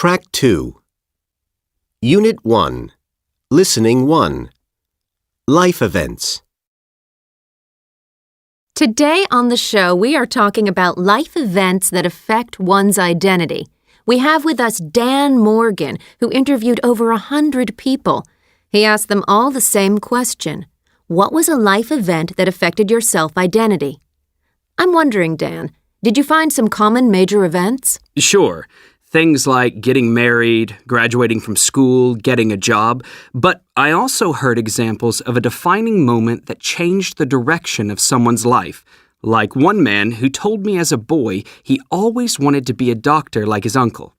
Track 2. Unit 1. Listening 1. Life events. Today on the show, we are talking about life events that affect one's identity. We have with us Dan Morgan, who interviewed over 100 people. He asked them all the same question. What was a life event that affected your self-identity? I'm wondering, Dan, did you find some common major events? Sure. Things like getting married, graduating from school, getting a job. But I also heard examples of a defining moment that changed the direction of someone's life. Like one man who told me as a boy he always wanted to be a doctor like his uncle.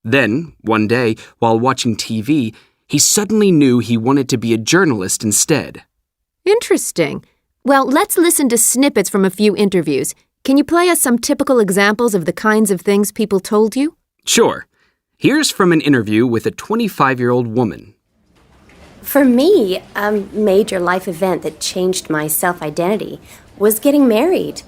Then, one day, while watching TV, he suddenly knew he wanted to be a journalist instead. Interesting. Well, let's listen to snippets from a few interviews. Can you play us some typical examples of the kinds of things people told you? Sure. Here's from an interview with a 25-year-old woman. For me, a major life event that changed my self-identity was getting married.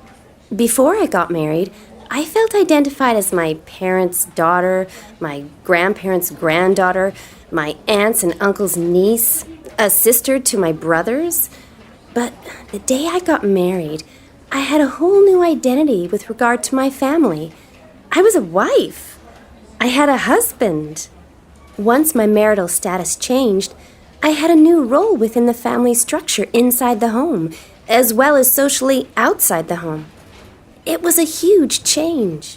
Before I got married, I felt identified as my parents' daughter, my grandparents' granddaughter, my aunts and uncles' niece, a sister to my brothers. But the day I got married, I had a whole new identity with regard to my family. I was a wife. I had a husband. Once my marital status changed, I had a new role within the family structure inside the home, as well as socially outside the home. It was a huge change.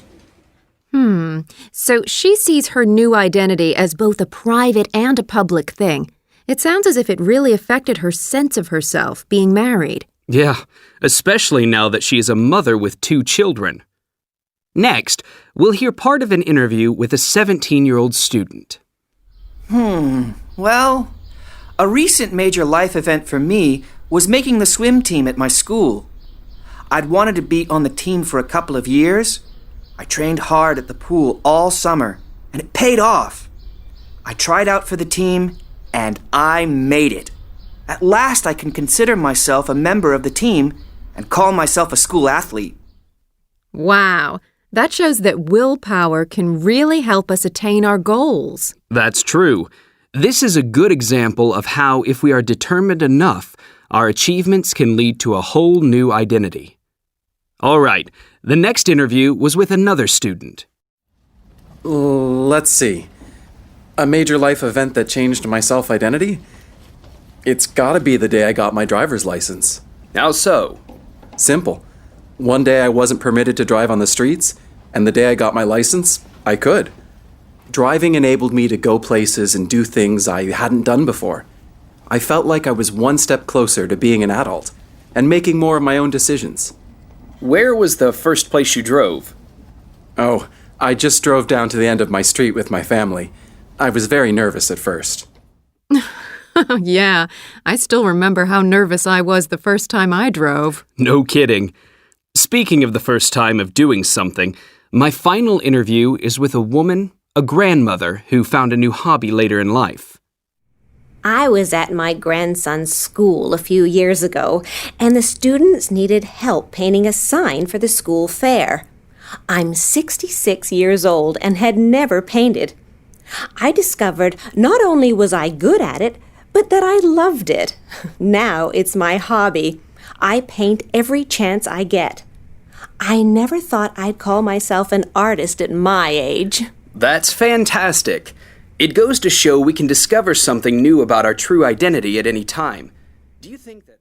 So she sees her new identity as both a private and a public thing. It sounds as if it really affected her sense of herself, being married. Yeah, especially now that she is a mother with 2 children. Next, we'll hear part of an interview with a 17-year-old student. Well, a recent major life event for me was making the swim team at my school. I'd wanted to be on the team for a couple of years. I trained hard at the pool all summer, and it paid off. I tried out for the team, and I made it. At last, I can consider myself a member of the team and call myself a school athlete. Wow, that shows that willpower can really help us attain our goals. That's true. This is a good example of how, if we are determined enough, our achievements can lead to a whole new identity. All right, the next interview was with another student. Let's see. A major life event that changed my self-identity? It's gotta be the day I got my driver's license. How so? Simple. One day I wasn't permitted to drive on the streets, and the day I got my license, I could. Driving enabled me to go places and do things I hadn't done before. I felt like I was one step closer to being an adult and making more of my own decisions. Where was the first place you drove? Oh, I just drove down to the end of my street with my family. I was very nervous at first. Yeah, I still remember how nervous I was the first time I drove. No kidding. Speaking of the first time of doing something, my final interview is with a woman, a grandmother, who found a new hobby later in life. I was at my grandson's school a few years ago, and the students needed help painting a sign for the school fair. I'm 66 years old and had never painted. I discovered not only was I good at it, but that I loved it. Now it's my hobby. I paint every chance I get. I never thought I'd call myself an artist at my age. That's fantastic. It goes to show we can discover something new about our true identity at any time. Do you think that...